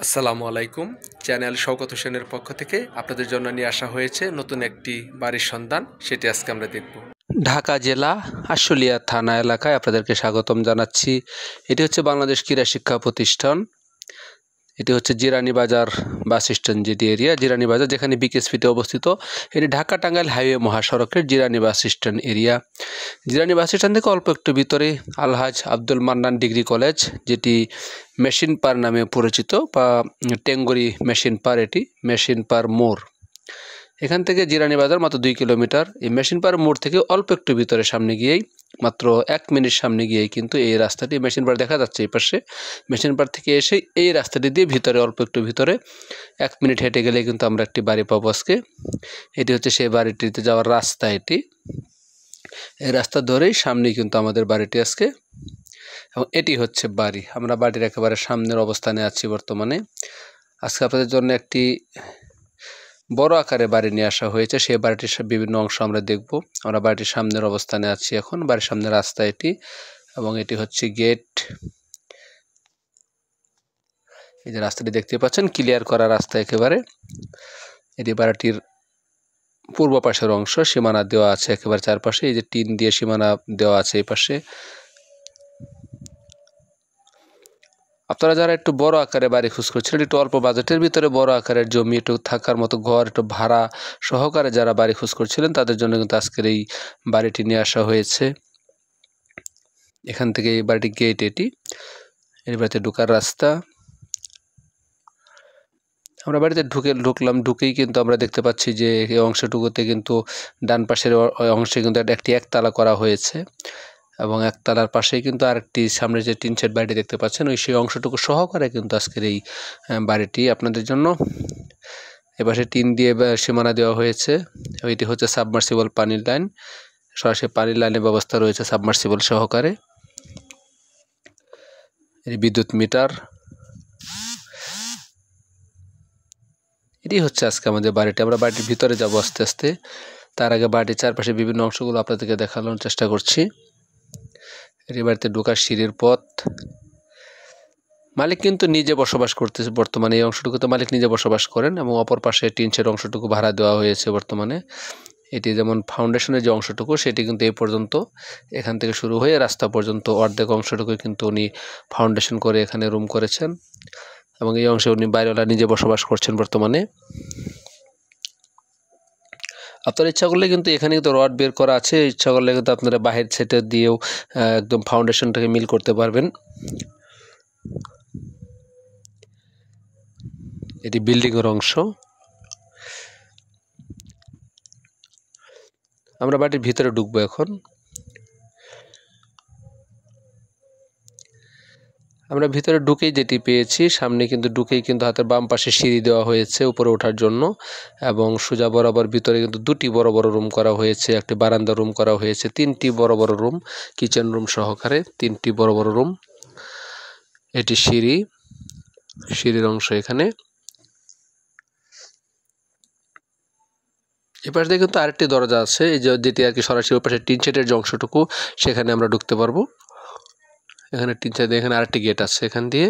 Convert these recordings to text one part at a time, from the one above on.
আসসালামু আলাইকুম। চ্যানেল শওকত হোসেনের পক্ষ থেকে আপনাদের জন্য নিয়ে আসা হয়েছে নতুন একটি বাড়ির সন্ধান, সেটি আজকে আমরা দেখব। ঢাকা জেলা আশুলিয়া থানা এলাকায় আপনাদেরকে স্বাগতম জানাচ্ছি। এটি হচ্ছে বাংলাদেশ ক্রীড়া শিক্ষা প্রতিষ্ঠান। এটি হচ্ছে জিরানী বাজার বাস স্ট্যান্ড, যেটি এরিয়া জিরানী বাজার, যেখানে বিকেএসপিতে অবস্থিত। এটি ঢাকা টাঙ্গাইল হাইওয়ে মহাসড়কের Zirani bus stand area. Zirani bus stand থেকে অল্প একটু ভিতরে আলহাজ আব্দুল মান্নান ডিগ্রি কলেজ, যেটি মেশিন পার নামে পরিচিত, বা টেঙ্গুরি মেশিন পার, এটি মেশিন পার মোড়। এখান থেকে জিরানী বাজার মাত্র 2 কিলোমিটার। এই মেশিন পার মোড় থেকে অল্প একটু ভিতরে সামনে গিয়েই, মাত্র 1 মিনিট সামনে গিয়েই কিন্তু এই রাস্তাটি, মেশিন পার দেখা যাচ্ছে এই পাশে, মেশিন পার থেকে এসে এই রাস্তাটি দিয়ে ভিতরে, অল্প একটু ভিতরে 1 মিনিট হেঁটে গেলে কিন্তু আমরা একটি বাড়ি পাবো আজকে। এটি হচ্ছে সেই বাড়িটিতে যাওয়ার রাস্তা। এটি এই রাস্তা ধরেই সামনেই কিন্তু আমাদের বাড়িটি আজকে, এবং এটি হচ্ছে বাড়ি। আমরা বাড়ির একেবারে সামনের অবস্থানে আছি বর্তমানে। আজকে আপনাদের জন্য একটি বড় আকারে বাড়ি নিয়ে আসা হয়েছে। সেই বাড়িটির বিভিন্ন অংশ আমরা দেখব। আমরা বাড়িটির সামনের অবস্থানে আছি এখন। বাড়ির সামনের রাস্তা এটি, এবং এটি হচ্ছে গেট। এই যে রাস্তাটি দেখতে পাচ্ছেন, ক্লিয়ার করা রাস্তা একেবারে। এটি বাড়িটির পূর্ব পাশের অংশ, সীমানা দেওয়া আছে একেবারে চারপাশে। এই যে টিন দিয়ে সীমানা দেওয়া আছে এই পাশে। আপনারা যারা একটু বড় আকারে বাড়ি খোঁজ করছিলেন, একটু অল্প বাজেটের ভিতরে বড় আকারের জমি, একটু থাকার মতো ঘর, একটু ভাড়া সহকারে যারা বাড়ি খোঁজ করছিলেন, তাদের জন্য কিন্তু আজকের এই বাড়িটি নিয়ে আসা হয়েছে। এখান থেকে এই বাড়িটি গেট, এটি এই বাড়িতে ঢোকার রাস্তা। আমরা বাড়িতে ঢুকলাম। ঢুকেই কিন্তু আমরা দেখতে পাচ্ছি যে এই অংশটুকুতে কিন্তু ডান পাশের অংশে কিন্তু একটি একতলা করা হয়েছে, এবং একতলার পাশেই কিন্তু আরেকটি সামনে যে টিন শেড বাড়িটি দেখতে পাচ্ছেন, সেই অংশটুকু সহকারে কিন্তু আজকের এই বাড়িটি আপনাদের জন্য। এপাশে টিন দিয়ে সীমানা দেওয়া হয়েছে। এটি হচ্ছে সাবমার্সিবল পানির লাইন, সরাসরি পানির লাইনের ব্যবস্থা রয়েছে সাবমার্সিবল সহকারে। এটি বিদ্যুৎ মিটার। এটি হচ্ছে আজকে আমাদের বাড়িটি। আমরা বাড়িটির ভিতরে যাব আস্তে আস্তে। তার আগে বাড়ির চারপাশে বিভিন্ন অংশগুলো আপনাদেরকে দেখানোর চেষ্টা করছি। এই বাড়িতে ঢোকার সিঁড়ির পথ। মালিক কিন্তু নিজে বসবাস করতেছে বর্তমানে। এই অংশটুকুতে মালিক নিজে বসবাস করেন, এবং অপর পাশে টিনশেড অংশটুকু ভাড়া দেওয়া হয়েছে বর্তমানে। এটি যেমন ফাউন্ডেশনের যে অংশটুকু, সেটি কিন্তু এই পর্যন্ত, এখান থেকে শুরু হয়ে রাস্তা পর্যন্ত অর্ধেক অংশটুকু কিন্তু উনি ফাউন্ডেশন করে এখানে রুম করেছেন, এবং এই অংশে উনি বাড়িওয়ালা নিজে বসবাস করছেন বর্তমানে। আপনার ইচ্ছা করলে কিন্তু এখানে কিন্তু রড বের করা আছে, ইচ্ছা করলে কিন্তু আপনারা বাহির সেটে দিয়েও একদম ফাউন্ডেশনটাকে মিল করতে পারবেন। এটি বিল্ডিংয়ের অংশ। আমরা বাড়ির ভিতরে ঢুকবো এখন। আমরা ভিতরে ঢুকেই যেটি পেয়েছি, সামনে কিন্তু ঢুকেই কিন্তু হাতের বাম পাশে সিঁড়ি দেওয়া হয়েছে উপরে ওঠার জন্য, এবং সোজা বরাবর ভিতরে কিন্তু 2টি বড় বড় রুম করা হয়েছে, একটি বারান্দা রুম করা হয়েছে, 3টি বড় বড় রুম, কিচেন রুম সহকারে 3টি বড় বড় রুম। এটি সিঁড়ির অংশ এখানে। এপাশ দিয়ে কিন্তু আরেকটি দরজা আছে, এই যেটি আর কি সরাসরি ওপাশে টিন শেডের যে অংশটুকু, সেখানে আমরা ঢুকতে পারবো। এখানে টিন শেড, এখানে আরেকটি গেট আছে এখান দিয়ে,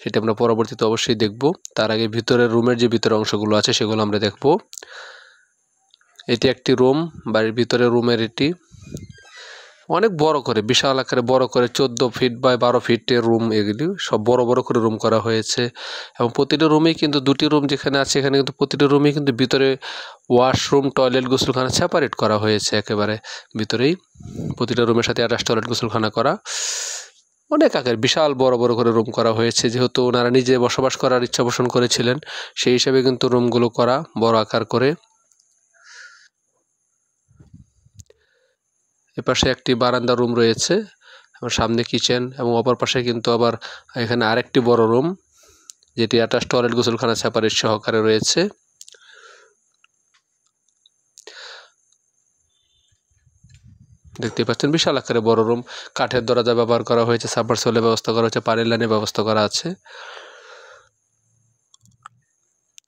সেটা আমরা পরবর্তীতে অবশ্যই দেখব। তার আগে ভিতরের রুমের যে ভিতরের অংশগুলো আছে সেগুলো আমরা দেখব। এটি একটি রুম, বাড়ির ভিতরে রুমের। এটি অনেক বড় করে, বিশাল আকারে বড় করে, 14 ফিট বাই 12 ফিটের রুম। এগুলি সব বড় বড় করে রুম করা হয়েছে, এবং প্রতিটি রুমেই কিন্তু 2টি রুম যেখানে আছে, এখানে কিন্তু প্রতিটি রুমেই কিন্তু ভিতরে ওয়াশরুম, টয়লেট, গোসলখানা সেপারেট করা হয়েছে একেবারে ভিতরেই। প্রতিটা রুমের সাথে অ্যাটাচ টয়লেট, গোসলখানা করা। অনেক আকার বিশাল বড় বড় করে রুম করা হয়েছে, যেহেতু ওনারা নিজে বসবাস করার ইচ্ছা পোষণ করেছিলেন, সেই হিসাবে কিন্তু রুমগুলো করা বড় আকার করে। এপাশে একটি বারান্দা রুম রয়েছে, এবং সামনে কিচেন, এবং অপর পাশে কিন্তু আবার এখানে আরেকটি বড় রুম, যেটি অ্যাটাচ টয়লেট, গোসলখানা সেপারেট সহকারে রয়েছে। দেখতে পাচ্ছেন বিশাল আকারে বড় রুম। কাঠের দরজা ব্যবহার করা হয়েছে, সাবমার্সিবলের ব্যবস্থা করা হয়েছে, পানির লাইনের ব্যবস্থা করা আছে।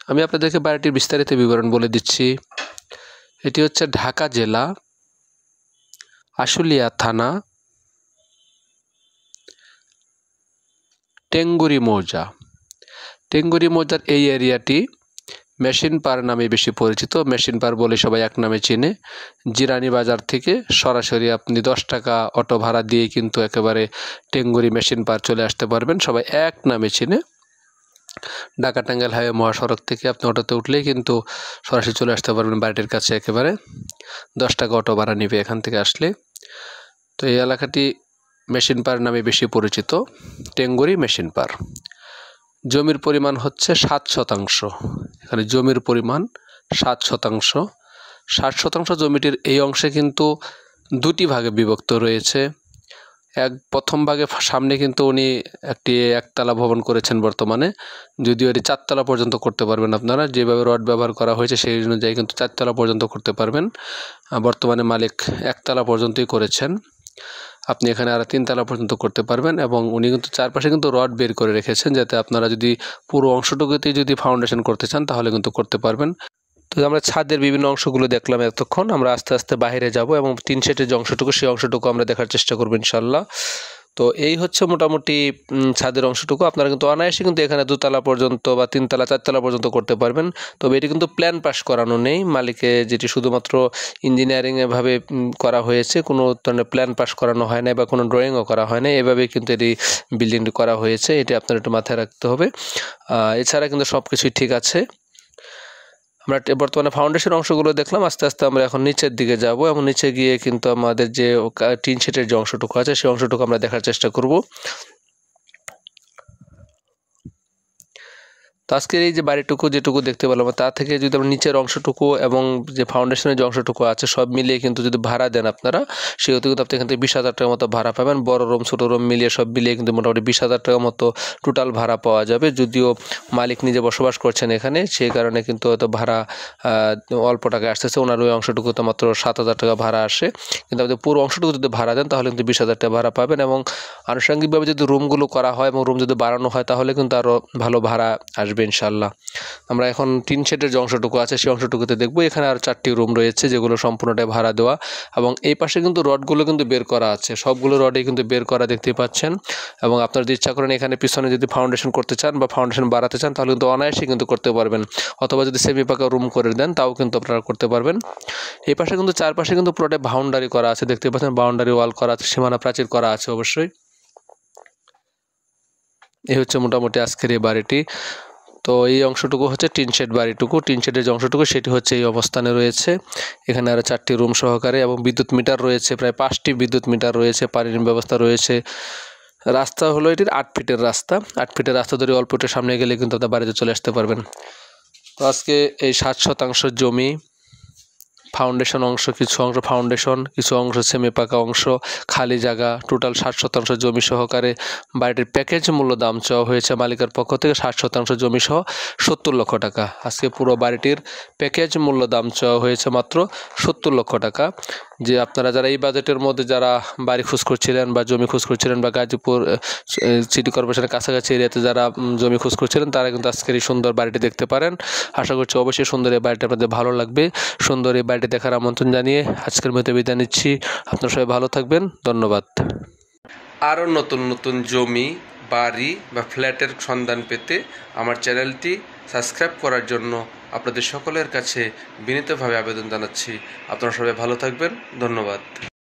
আমি আপনাদেরকে বাড়িটির বিস্তারিত বিবরণ বলে দিচ্ছি। এটি হচ্ছে ঢাকা জেলা আশুলিয়া থানা টেঙ্গুরি মৌজা। টেঙ্গুরি মৌজার এই এরিয়াটি মেশিন পার নামে বেশি পরিচিত। মেশিন পার বলে সবাই এক নামে চেনে। জিরানি বাজার থেকে সরাসরি আপনি 10 টাকা অটো ভাড়া দিয়ে কিন্তু একেবারে টেঙ্গুরি মেশিন পার চলে আসতে পারবেন, সবাই এক নামে চেনে। ঢাকা টাঙ্গাইল হাইওয়ে মহাসড়ক থেকে আপনি অটোতে উঠলেই কিন্তু সরাসরি চলে আসতে পারবেন বাড়িটির কাছে। একেবারে 10 টাকা অটো ভাড়া নেবে এখান থেকে আসলে। তো এই এলাকাটি মেশিন পার নামে বেশি পরিচিত, টেঙ্গুরি মেশিন পার। জমির পরিমাণ হচ্ছে 7%। এখানে জমির পরিমাণ 7%। 60% জমিটির এই অংশে কিন্তু দুটি ভাগে বিভক্ত রয়েছে। প্রথম ভাগে সামনে কিন্তু উনি একটি একতলা ভবন করেছেন বর্তমানে, যদিও এটি 4 তলা পর্যন্ত করতে পারবেন আপনারা। যেভাবে রড ব্যবহার করা হয়েছে সেই অনুযায়ী কিন্তু 4 তলা পর্যন্ত করতে পারবেন। বর্তমানে মালিক একতলা পর্যন্তই করেছেন। আপনি এখানে আরও 3 তলা পর্যন্ত করতে পারবেন, এবং উনি কিন্তু চারপাশে কিন্তু রড বের করে রেখেছেন, যাতে আপনারা যদি পুরো অংশটুকুতেই যদি ফাউন্ডেশন করতে চান তাহলে কিন্তু করতে পারবেন। তো আমরা ছাদের বিভিন্ন অংশগুলো দেখলাম এতক্ষণ। আমরা আস্তে আস্তে বাইরে যাব এবং টিন শেডের যে অংশটুকু সেই অংশটুকু আমরা দেখার চেষ্টা করব ইনশাল্লাহ। তো এই হচ্ছে মোটামুটি ছাদের অংশটুকু। আপনারা কিন্তু অনায়াসে কিন্তু এখানে 2 তলা পর্যন্ত বা 3 তলা 4 তলা পর্যন্ত করতে পারবেন। তবে এটি কিন্তু প্ল্যান পাস করানো নেই মালিকে, যেটি শুধুমাত্র ইঞ্জিনিয়ারিংভাবে করা হয়েছে, কোনো ধরনের প্ল্যান পাস করানো হয় না বা কোনো ড্রয়িংও করা হয় না। এভাবে কিন্তু এটি বিল্ডিংটি করা হয়েছে, এটি আপনার একটু মাথায় রাখতে হবে। এছাড়া কিন্তু সব কিছুই ঠিক আছে। আমরা বর্তমানে ফাউন্ডেশন অংশগুলো দেখলাম। আস্তে আস্তে আমরা এখন নিচের দিকে যাব এবং নিচে গিয়ে কিন্তু আমাদের যে টিন শেডের যে অংশটুকু আছে সেই অংশটুকু আমরা দেখার চেষ্টা করব। তো আজকের এই যে বাড়িটুকু যেটুকু দেখতে পেলাম, তা থেকে যদি আমরা নিচের অংশটুকু এবং যে ফাউন্ডেশনের যে অংশটুকু আছে সব মিলিয়ে কিন্তু যদি ভাড়া দেন আপনারা, সেহেতু কিন্তু আপনি এখান থেকে 20,000 টাকার মতো ভাড়া পাবেন। বড় রুম ছোটো রুম মিলিয়ে সব মিলিয়ে কিন্তু মোটামুটি 20,000 টাকার মতো টোটাল ভাড়া পাওয়া যাবে। যদিও মালিক নিজে বসবাস করছেন এখানে, সেই কারণে কিন্তু হয়তো ভাড়া অল্প টাকায় আসতেছে। ওনার ওই অংশটুকু তো মাত্র 7,000 টাকা ভাড়া আসে, কিন্তু আপনি পুরো অংশটুকু যদি ভাড়া দেন তাহলে কিন্তু 20,000 টাকা ভাড়া পাবেন। এবং আনুষঙ্গিকভাবে যদি রুমগুলো করা হয় এবং রুম যদি বাড়ানো হয় তাহলে কিন্তু আরও ভালো ভাড়া আসবে ইনশাল্লাহ। আমরা এখন টিন শেডের যে অংশটুকু আছে সেই অংশটুকুতে দেখব। এখানে আর 4টি রুম রয়েছে যেগুলো সম্পূর্ণটাই ভাড়া দেওয়া, এবং এই পাশে কিন্তু রডগুলো কিন্তু বের করা আছে, সবগুলো রডই কিন্তু বের করা দেখতে পাচ্ছেন। এবং আপনার যদি ইচ্ছা করেন এখানে পিছনে যদি ফাউন্ডেশন করতে চান বা ফাউন্ডেশন বাড়াতে চান তাহলে কিন্তু অনায়াসে কিন্তু করতে পারবেন, অথবা যদি সেমি পাকা রুম করে দেন তাও কিন্তু আপনারা করতে পারবেন। এই পাশে কিন্তু চারপাশে কিন্তু পুরোটাই বাউন্ডারি করা আছে, দেখতে পাচ্ছেন বাউন্ডারি ওয়াল করা আছে, সীমানা প্রাচীর করা আছে অবশ্যই। এই হচ্ছে মোটামুটি আজকের এই বাড়িটি। তো এই অংশটুকু হচ্ছে টিন শেড বাড়িটুকু, টিন শেডের যে অংশটুকু সেটি হচ্ছে এই অবস্থানে রয়েছে। এখানে আরও 4টি রুম সহকারে এবং বিদ্যুৎ মিটার রয়েছে, প্রায় 5টি বিদ্যুৎ মিটার রয়েছে, পানির ব্যবস্থা রয়েছে। রাস্তা হলো এটির 8 ফিটের রাস্তা। 8 ফিটের রাস্তা ধরে অল্প একটু সামনে গেলে কিন্তু আপনার বাড়িতে চলে আসতে পারবেন। তো আজকে এই 7% জমি, ফাউন্ডেশন অংশ, কিছু অংশ ফাউন্ডেশন, কিছু অংশ সেমি পাকা অংশ, খালি জায়গা, টোটাল 60% জমি সহকারে বাড়িটির প্যাকেজ মূল্য দাম চাওয়া হয়েছে মালিকের পক্ষ থেকে 60% জমি সহ 70 লক্ষ টাকা। আজকে পুরো বাড়িটির প্যাকেজ মূল্য দাম চাওয়া হয়েছে মাত্র 70 লক্ষ টাকা। যে আপনারা যারা এই বাজেটের মধ্যে যারা বাড়ি খোঁজ করছিলেন বা জমি খোঁজ করছিলেন বা গাজীপুর সিটি কর্পোরেশনের কাছাকাছি এরিয়াতে যারা জমি খোঁজ করছিলেন তারা কিন্তু আজকের এই সুন্দর বাড়িটি দেখতে পারেন। আশা করছি অবশ্যই সুন্দর এই বাড়িটি আপনাদের ভালো লাগবে। সুন্দর এই বাড়িটি দেখার আমন্ত্রণ জানিয়ে আজকের মতো বিদায় নিচ্ছি। আপনারা সবাই ভালো থাকবেন, ধন্যবাদ। আরও নতুন নতুন জমি, বাড়ি বা ফ্ল্যাটের সন্ধান পেতে আমার চ্যানেলটি সাবস্ক্রাইব করার জন্য আপনাদের সকলের কাছে বিনীতভাবে আবেদন জানাচ্ছি। আপনারা সবাই ভালো থাকবেন, ধন্যবাদ।